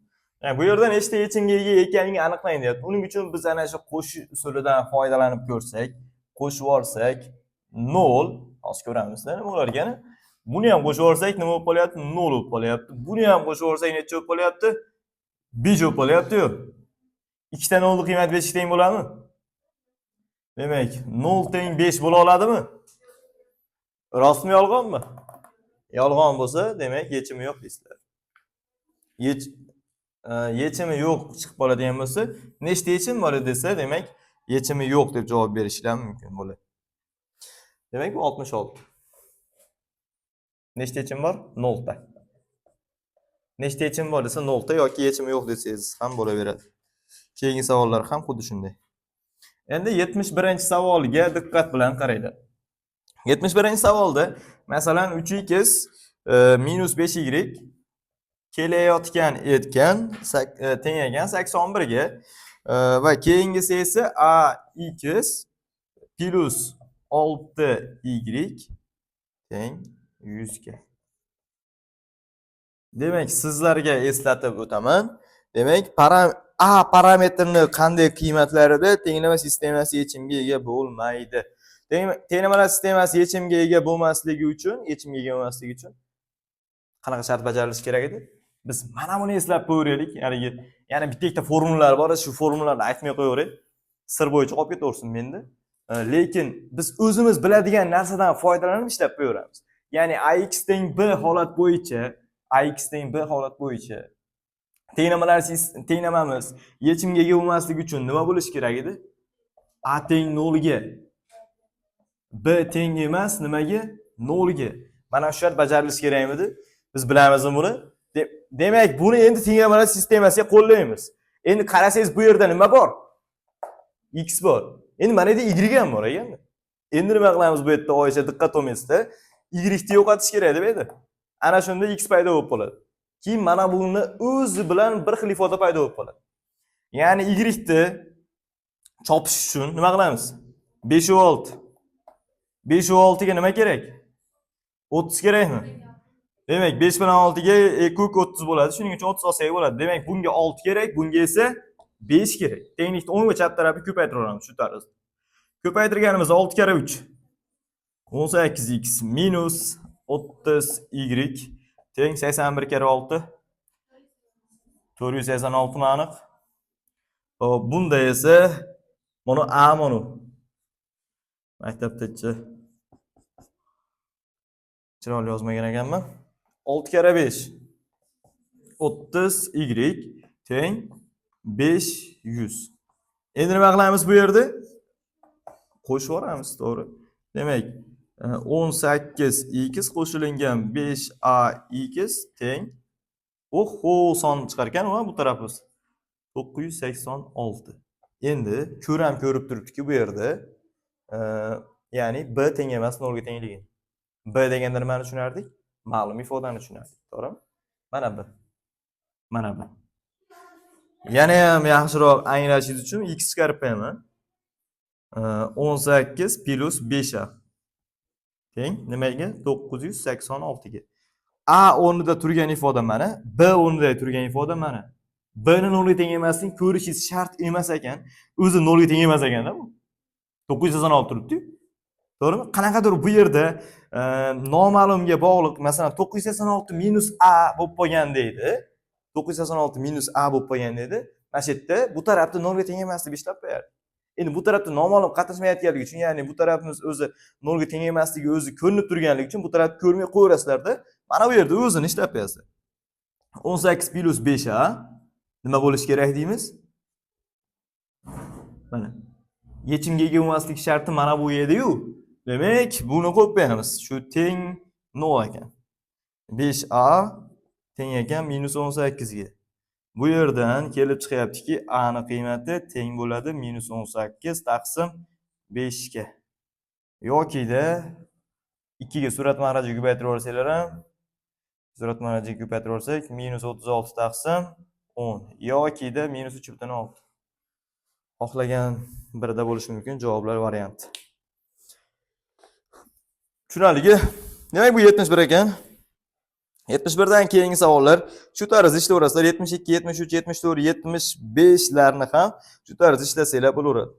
Yani bu yerda nechta yechimga ega ekanligini aniqlang deyapti. Uning uchun biz ana shu qo'shish usulidan foydalanib ko'rsak, qo'shib olsak 0, hozir ko'ramizda nima bo'lar ekani. Buni ham qo'shib olsak nima bo'lib qolyapti? 0 bo'lib qolyapti. Buni ham qo'shib olsak necha bo'lib qolyapti? 5 bo'lib qolyapti-yu. Ikkita 0 ning qiymati 5 ga teng bo'ladimi? Demak, 0 teng 5 bo'la oladimi? Rostmi, yolg'onmi? Yolg'on bo'lsa, demak, yechimi yo'q deysizlar. Yechimi yo'q chiqib qoladigan bo'lsa, nechta yechim bor desa, demak, yechimi yo'q deb javob berishlar mumkin bo'ladi. Demak, bu 66. Nechta yechim bor? 0 ta. Nechta yechim bor desa 0 ta yoki yechimi yo'q desangiz ham bo'laveradi. Keyingi savollar ham xuddi shunday. Endi 71-savolga diqqat bilan qaranglar. 71-savolda masalan 3x minus 5y kelayotgan tengagan 81 ga va keyingisi esa ax plus 6y teng 100 ga. Demak, sizlarga eslatib o'taman. Demak, a parametrini qanday qiymatlarida tenglama sistemasi yechimga ega bo'lmaydi. Tenglamalar sistemasi yechimga ega bo'lmasligi uchun qanaqa shart bajarilishi kerak edi? Biz mana buni eslab qo'yaylik. Ya'ni bitta ikkita formulalar bor, shu formulalarni aytmay qo'yaverib, sir bo'yicha qolib ketaversin menda. Lekin biz o'zimiz biladigan narsadan foydalanib ishlab qo'yaveramiz. Ya'ni ax teng b holat bo'yicha tenglamamiz yechimga ega bo'lmasligi uchun nima bo'lishi kerak edi? A teng 0 ga, b teng emas nimaga? 0 ga. Mana shu shart bajarilishi kerakmidi? Biz bilamizmi buni? Demak, buni endi tenglamalar sistemasiga qo'llaymiz. Endi qarasangiz bu yerda nima bor? X bor. Endi mana yerda y ham bor ekan. Endi nima qilamiz bu yerda? Oycha diqqat qilmaysizda, y ni yo'qotish kerak deb edi. Ana shunda x paydo bo'lib qoladi. Keyin mana buni o'zi bilan bir xil ifoda paydo bo'lib qoladi. Ya'ni y ni chopish uchun nima qilamiz? 5 va 6. 5 va 6 ga nima kerak? 30 kerakmi? Demak, 5 bilan 6 ga ko'k 30 bo'ladi. Shuning uchun 30 olsak bo'ladi. Demak, bunga 6 kerak, bunga esa 5 kerak. Tenglikni o'ng va chap tarafiga ko'paytiramiz shu tarzda. Ko'paytirganimiz 6 kare 3. 18x minus 30y teng 81 kare 6. 486 aniq. Bunda esa mana a mana. Maktabdacha chiroyli yozmagan ekanman. 6 kare 5. 30y teng 500. Endi nima qilamiz bu yerda? Qo'shib yuboramiz, to'g'ri. Demak, 18x qo'shilgan 5ax teng son chiqar ekan va bu tarafimiz 986. Endi ko'ram ko'rib turibdiki bu yerda ya'ni b teng emas 0 ga tengligini. B deganda nimani tushunardik? Ma'lum ifodani tushunardik, to'g'rimi? Mana b. Mana bu. Yana ham yaxshiroq anglashingiz uchun x chiqarib qo'yaman. 18 plus 5a teng nimaga? 986 ga. A o'rnida turgan ifoda mana, b o'rnida turgan ifoda mana. B ni 0 ga teng emasligini ko'rishingiz shart emas ekan. O'zi 0 ga teng emas ekanda bu. 986 turibdi. To'g'rimi? Qanaqadir bu yerda noma'lumga bog'liq, masalan 986 minus a bo'lib qolgan deydi. 986 minus a bo'lib qolgan deydi. Mana shu yerda bu tarafda 0 ga teng emasligi ishlab qo'yadi. Endi bu tarafda noma'lum qatnashmayotganligi uchun, ya'ni bu tarafimiz o'zi 0 ga teng emasligi o'zi ko'rinib turganligi uchun bu tarafni ko'rmay qo'yaverasizlar-da. Mana bu yerda o'zini ishlab qo'yasiz. 18 plus 5a nima bo'lishi kerak deymiz? Mana. Yechimga ega bo'lmaslik sharti mana bu edi-yu. Demak, buni qo'yib qo'yamiz. Shu teng 0 ekan. 5a teng ekan -18 ga. Bu yerdan kelib chiqyaptiki, a ning qiymati teng bo'ladi -18 taqsim 5 ga. Yoki-da 2 ga surat mahrajiga ko'paytirib olsanglar ham, surat mahrajiga ko'paytirib olsak -36 taqsim 10 yoki-da -3.6. Xohlagan birida bo'lishi mumkin, javoblar variant. Tushunarligi. Demak, bu 71 ekan. 71 dan keyingi savollar shu tarzda ishlayverasizlar. 72, 73, 74, 75 larni ham shu tarzda ishlasanglar bo'laveradi.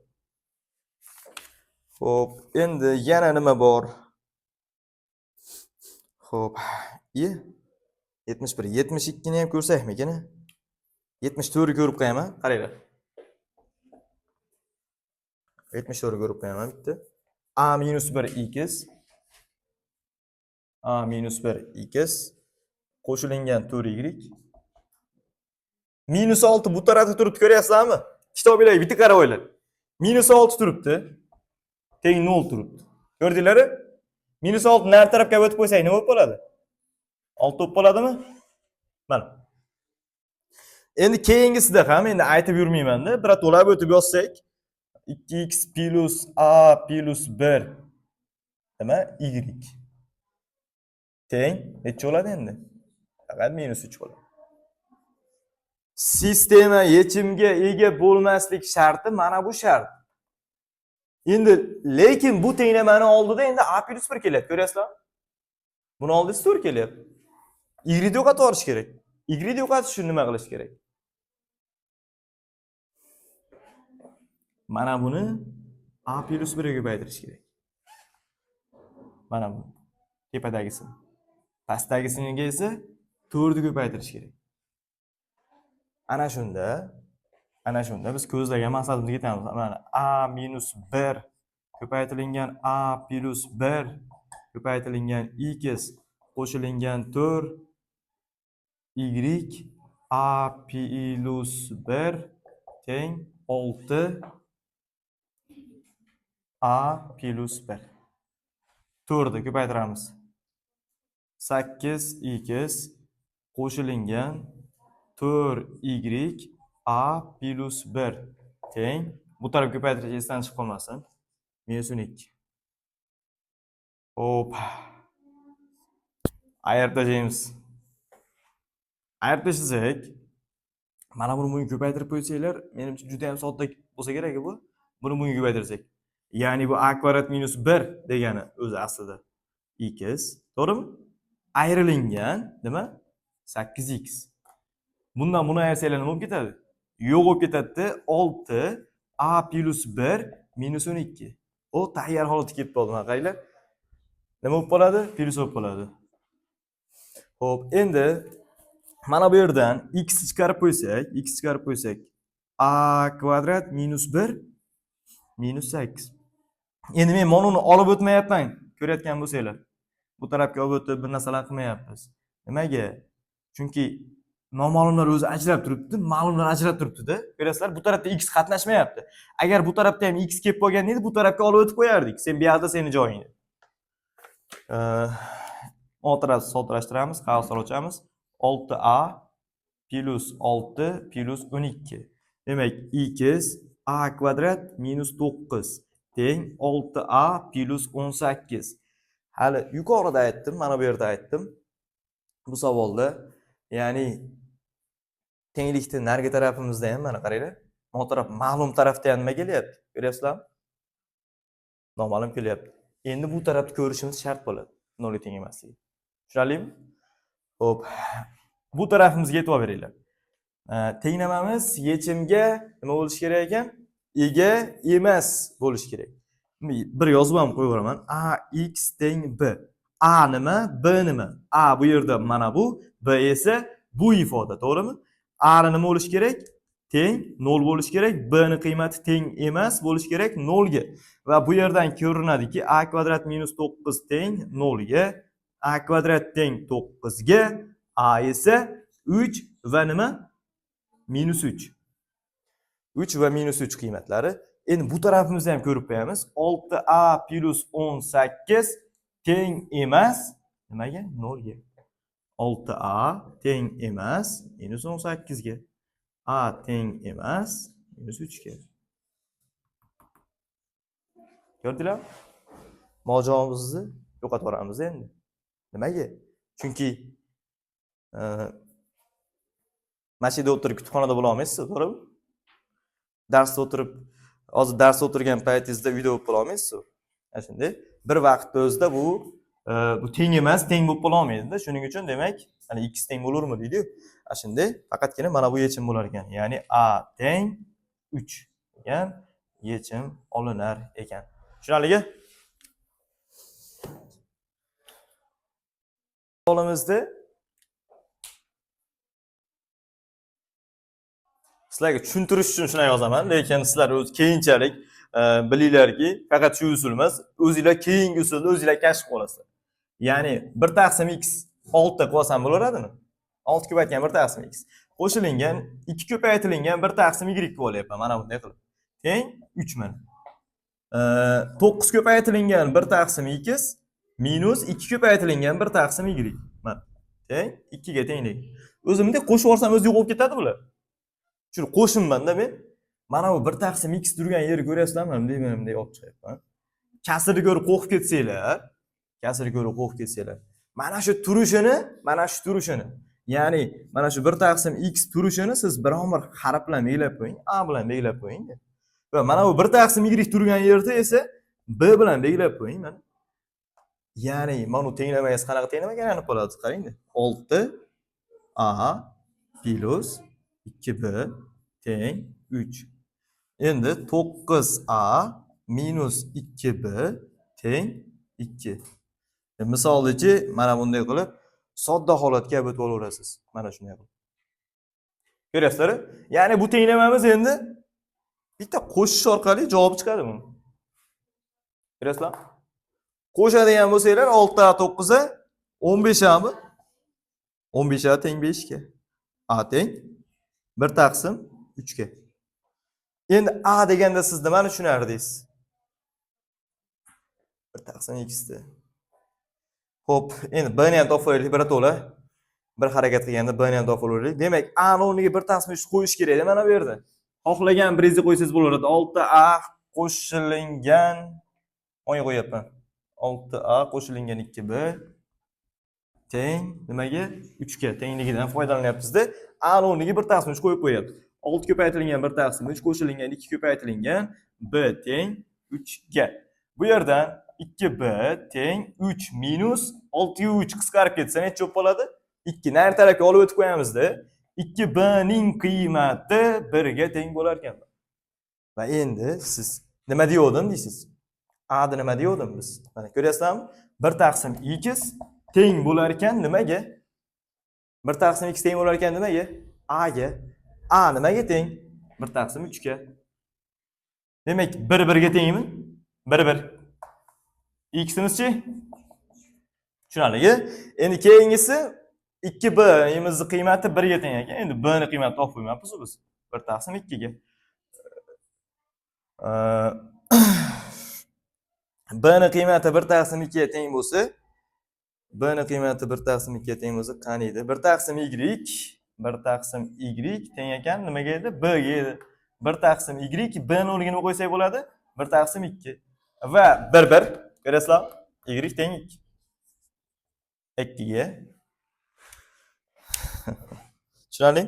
Xo'p, endi yana nima bor? Xo'p, 71, 72 ni ham ko'rsakmikin? 74 ni ko'rib qo'yaman. Qaranglar. 74 ni ko'rib qo'yaman bitta. A minus 1 x A minus 1 x qo'shilingan 4y. Minus 6 bu tarafda turibdi, ko'ryapsizlarmi? Kitobinglarga bitta qarab o'ylang. Minus 6 turibdi. Teng 0 turibdi. Ko'rdinglar-mi? Minus 6 nari tarafga o'tib qo'ysak nima bo'lib qoladi? 6 bo'lib qoladimi? Mana. Endi keyingisida ham endi aytib yurmayman-da, bir to'lab o'tib yozsak 2x plus a plus 1 nima? Y. Teng necha bo'ladi endi? Faqat -3 bo'ladi. Sistema yechimga ega bo'lmaslik sharti mana bu shart. Endi lekin bu tenglamani oldida endi a plus 1 kelyapti, ko'ryapsizlarmi? Buni oldida 4 kelyapti. Y ni yo'qotib olish kerak. Y ni yo'qotish uchun nima qilish kerak? Mana buni a plus 1 ga ko'paytirish kerak. Mana bu tepadagisi. Pastdagisini esa 4 ga ko'paytirish kerak. Ana shunda biz ko'zlagan maqsadimizga yetamiz. Mana a minus 1 ko'paytirilgan a plus 1 ko'paytirilgan x qo'shilingan 4 y a plus 1 teng 6 a plus 1. 4 ni ko'paytiramiz. 8x qo'shilingan 4y a plus 1 teng, bu taraf ko'paytirish esdan chiqib qolmasin, -12. Hop. Ayirib tashlaymiz. Ayirib tashlasak, mana buni bunga ko'paytirib qo'ysanglar, menimcha juda ham sodda bo'lsa kerak bu. Buni bunga ko'paytirsak. Ya'ni bu a kvadrat minus 1 degani o'zi aslida x, to'g'rimi? Ayrilingan, nima? 8x. Bundan buni ayirsanglar nima bo'lib ketadi? Yo'q bo'lib ketadi. 6 a plus 1 minus 12. O tayyor holatga kelib qoldi, mana qaranglar. Nima bo'lib qoladi? Plus bo'lib qoladi. Xo'p, endi mana bu yerdan x chiqarib qo'ysak, a kvadrat minus 1 minus 8. Endi men mana uni olib o'tmayapman, ko'rayotgan bo'lsanglar. Bu tarafga olib o'tib bir narsalar qilmayapmiz. Nimaga? Chunki noma'lumlar o'zi ajrab turibdi, ma'lumlar ajrab turibdi-da. Ko'rasizlar, bu tarafda x qatnashmayapti. Agar bu tarafda ham x kelib qolganda edi, bu tarafga olib o'tib qo'yardik. Sen bu yerda seni joyingda. O'tirib soddalashtiramiz, qavslar ochamiz. 6a plus 6 plus 12. Demak, x a kvadrat minus 9 teng 6a plus 18. Hali yuqorida aytdim, mana bu yerda aytdim. Bu savolda, ya'ni tenglikni narigi tarafimizda ham mana qaranglar. Bu taraf ma'lum tarafda ham nima kelyapti? Ko'ryapsizlarmi? Noma'lum kelyapti. Endi bu tarafni ko'rishimiz shart bo'ladi. 0 ga teng emasligi. Tushunarlimi? Xo'p. Bu tarafimizga e'tibor beringlar. Tenglamamiz yechimga nima bo'lishi kerak ekan? Ega emas bo'lishi kerak. Bir yozib ham qo'yaveraman. Ax teng b. A nima, b nima? A bu yerda mana bu, b esa bu ifoda, to'g'rimi? A ni nima bo'lishi kerak? Teng 0 bo'lishi kerak. B ni qiymati teng emas bo'lishi kerak 0 ga. Va bu yerdan ko'rinadiki, a kvadrat minus 9 teng 0 ga, a kvadrat teng 9 ga, a esa 3 va nima? Minus 3. 3 va minus 3 qiymatlari. Endi bu tarafimizni ham ko'rib qo'yamiz. 6a plus 18 teng emas nimaga? 0 ga. 6a teng emas minus 18 ga. A teng emas minus 3 ga. Ko'rdinglarmi? Mojaromizni yo'qotib yuboramiz endi. Nimaga? Chunki mashina o'tirib kutubxonada bo'la olmaysiz, to'g'rimi? Darsda o'tirib, hozir darsda o'tirgan paytingizda video bo'lib bo'la olmaysiz. Shunday. Bir vaqtda o'zida bu teng emas, teng bo'lib bo'la olmaydi-da. Shuning uchun demak, hani x teng bo'larmi deydi-yu. Shunday, faqatgina mana bu yechim bo'lar ekan. Ya'ni a teng 3 degan yechim olinar ekan. Tushunarlimi? Qo'limizda sizlarga tushuntirish uchun shunday yozaman, lekin sizlar o'z keyinchalik bilinglarki, faqat shu usul emas, o'zingizlar keyingi usulni o'zingizlar kashf qilasizlar. Ya'ni 1 taqsim x 6 qo'sam bo'laveradimi? 6 ko'paytgan 1 taqsim x qo'shilingan 2 ko'paytirilgan 1 taqsim y bo'lyapti. Mana bunday qilib. Teng 3 mana. 9 ko'paytirilgan 1 taqsim x minus 2 ko'paytirilgan 1 taqsim y. Mana. Teng 2 ga tenglik. O'zimda qo'shib yuborsam o'zi yo'q bo'lib ketadi bular. Shuni qo'shimman-da men. Mana bu 1 taqsim x turgan yerni ko'rasizlarmi? Bunday olib chiqyapman. Kasrni ko'rib qo'rqib ketsanglar, mana shu turishini, ya'ni mana shu 1 taqsim x turishini siz biron bir harf bilan belgilab qo'ying, a bilan belgilab qo'ying. Va mana bu 1 taqsim y turgan yerda esa b bilan belgilab qo'ying. Mana. Ya'ni mana tenglamaga qanaqa tenglamaga qoladi, qarangda. 6a plus 2b teng 3. Endi 9a minus 2b teng 2. Misolchi mana bunday qilib sodda holatga o'tib olaverasiz. Mana shunday qilib. Ko'rasizlar? Ya'ni bu tenglamamiz endi bitta qo'shish orqali javob chiqadi buni. Ko'rasizlar? Qo'shadigan bo'lsanglar 6a 9a 15a mi? 15a teng 5 ga. A teng 1 taqsim 3 ga. Endi a deganda siz nimani tushunardingiz? 1 taqsim x da. Xo'p, endi b ni ham topib olaylik birato'la. Bir harakat qilganda b ni ham topib olaylik. Demak, a ni o'rniga 1 taqsim 3 qo'yish kerak mana bu yerda. Xohlagan biringizni qo'ysangiz bo'laveradi. 6a qo'shilgan o'yga qo'yapman. 6a qo'shilgan 2b teng nimaga? 3 ga tengligidan foydalanyapmiz-da. A ni o'rniga 1 taqsim 3 qo'yib qo'yapti. 6 ko'paytirilgan 1 taqsim 3 qo'shilgan 2 ko'paytirilgan b teng 3 ga. Bu yerdan 2b teng 3 minus 6 ga 3 qisqarib ketsa necha bo'ladi? 2 nari tarafga olib o'tib qo'yamiz-da. 2b ning qiymati 1 ga teng bo'lar ekan. Va endi siz nima deyotdim deysiz? A da nima deyotdim biz? Mana ko'ryapsizlarmi? 1 taqsim x teng bo'lar ekan nimaga? 1 taqsim x teng bo'lar ekan nimaga? A ga. A nimaga teng? 1 taqsim 3 ga. Demak, 1 1 ga tengmi? 1 1. X-imizchi? Tushunarlimi? Endi keyingisi 2b imizni qiymati 1 ga teng ekan. Endi b ni qiymati topib qo'ymayapmiz biz. 1 taqsim 2 ga. B ni qiymati 1 taqsim 2 ga teng bo'lsa, b ni qiymati 1 taqsim 2 ga teng bo'lsa, qani edi? 1 taqsim y, 1 taqsim y teng ekan nimaga edi? B ga edi. 1 taqsim y, b ni o'rniga nima qo'ysak bo'ladi? 1 taqsim 2. Va 1 1, ko'rasizlar? Y teng 2. 2 ga. Tushunarli?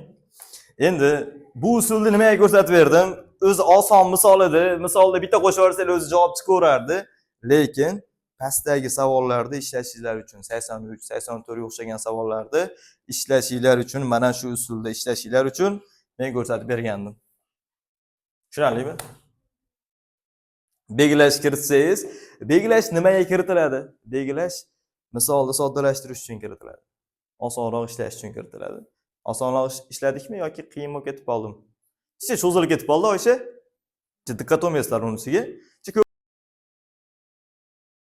Endi bu usulni nimaga ko'rsatib berdim? O'zi oson misol edi. Misolda bitta qo'shib yuborsangiz o'zi javob chiqaverardi. Lekin pastdagi savollarda ishlashinglar uchun 83, 84 o'xshagan savollarda ishlashinglar uchun mana shu usulda ishlashinglar uchun men ko'rsatib bergandim. Tushunarlimi? Belgilash kiritsangiz, belgilash nimaga kiritiladi? Belgilash misolni soddalashtirish uchun kiritiladi. Osonroq ishlash uchun kiritiladi. Osonroq ishladikmi yoki qiyin bo'lib ketib qoldimi? Cho'zilib ketib qoldi o'sha. Diqqat olmaysizlar unisiga.